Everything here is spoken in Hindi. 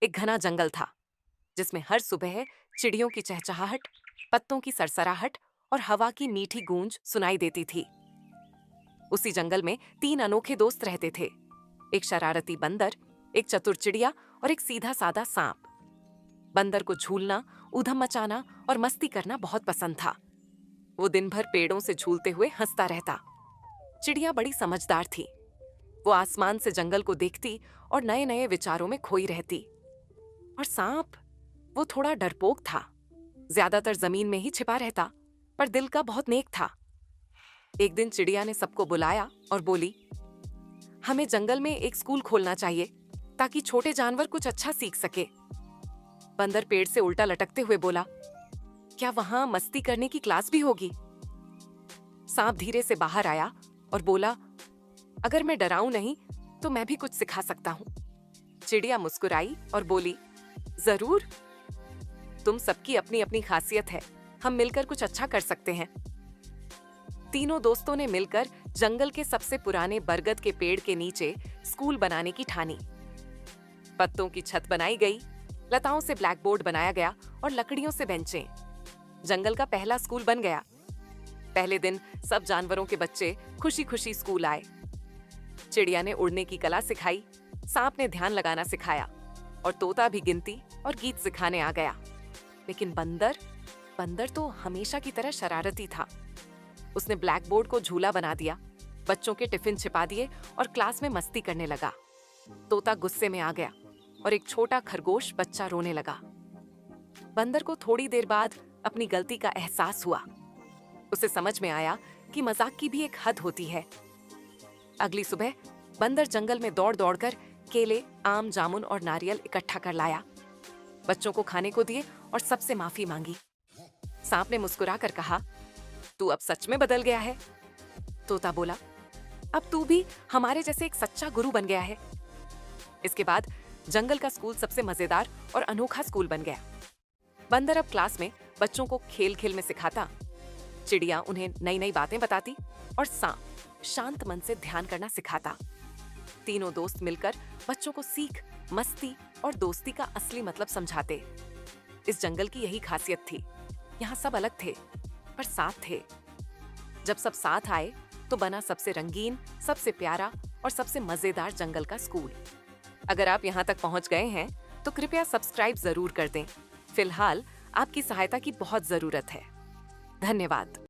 एक घना जंगल था जिसमें हर सुबह चिड़ियों की चहचहाहट, पत्तों की सरसराहट और हवा की मीठी गूंज सुनाई देती थी। उसी जंगल में तीन अनोखे दोस्त रहते थे। एक शरारती बंदर, एक चतुर चिड़िया और एक सीधा साधा सांप। बंदर को झूलना, ऊधम मचाना और मस्ती करना बहुत पसंद था। वो दिन भर पेड़ों से झूलते हुए हंसता रहता। चिड़िया बड़ी समझदार थी। वो आसमान से जंगल को देखती और नए नए विचारों में खोई रहती। और सांप, वो थोड़ा डरपोक था। ज्यादातर जमीन में ही छिपा रहता, पर दिल का बहुत नेक था। एक दिन चिड़िया ने सबको बुलाया और बोली, हमें जंगल में एक स्कूल खोलना चाहिए ताकि छोटे जानवर कुछ अच्छा सीख सके। बंदर पेड़ से उल्टा लटकते हुए बोला, क्या वहां मस्ती करने की क्लास भी होगी? सांप धीरे से बाहर आया और बोला, अगर मैं डराऊं नहीं तो मैं भी कुछ सिखा सकता हूं। चिड़िया मुस्कुराई और बोली, जरूर, तुम सबकी अपनी अपनी खासियत है, हम मिलकर कुछ अच्छा कर सकते हैं। तीनों दोस्तों ने मिलकर जंगल के सबसे पुराने बरगद के पेड़ के नीचे स्कूल बनाने की ठानी। पत्तों की छत बनाई गई, लताओं से ब्लैक बोर्ड बनाया गया और लकड़ियों से बेंचें। जंगल का पहला स्कूल बन गया। पहले दिन सब जानवरों के बच्चे खुशी खुशी स्कूल आए। चिड़िया ने उड़ने की कला सिखाई, सांप ने ध्यान लगाना सिखाया और तोता भी गिनती और गीत सिखाने आ गया। लेकिन बंदर तो हमेशा की तरह शरारती था। उसने ब्लैक बोर्ड को झूला बना दिया, बच्चों के टिफिन छिपा दिए और क्लास में मस्ती करने लगा। तोता गुस्से में आ गया और एक छोटा खरगोश बच्चा रोने लगा। बंदर को थोड़ी देर बाद अपनी गलती का एहसास हुआ। उसे समझ में आया कि मजाक की भी एक हद होती है। अगली सुबह बंदर जंगल में दौड़ दौड़कर केले, आम, जामुन और नारियल इकट्ठा कर लाया। बच्चों को खाने को दिए और सबसे माफी मांगी। सांप ने मुस्कुराकर कहा, तू अब सच में बदल गया है। तोता बोला, अब तू भी हमारे जैसे एक सच्चा गुरु बन गया है। इसके बाद जंगल का स्कूल सबसे मजेदार और अनोखा स्कूल बन गया। बंदर अब क्लास में बच्चों को खेल खेल में सिखाता, चिड़िया उन्हें नई नई बातें बताती और सांप शांत मन से ध्यान करना सिखाता। तीनों दोस्त मिलकर बच्चों को सीख, मस्ती और दोस्ती का असली मतलब समझाते। इस जंगल की यही खासियत थी। यहाँ सब अलग थे पर साथ थे। जब सब साथ आए तो बना सबसे रंगीन, सबसे प्यारा और सबसे मजेदार जंगल का स्कूल। अगर आप यहाँ तक पहुँच गए हैं तो कृपया सब्सक्राइब जरूर कर दें। फिलहाल आपकी सहायता की बहुत जरूरत है। धन्यवाद।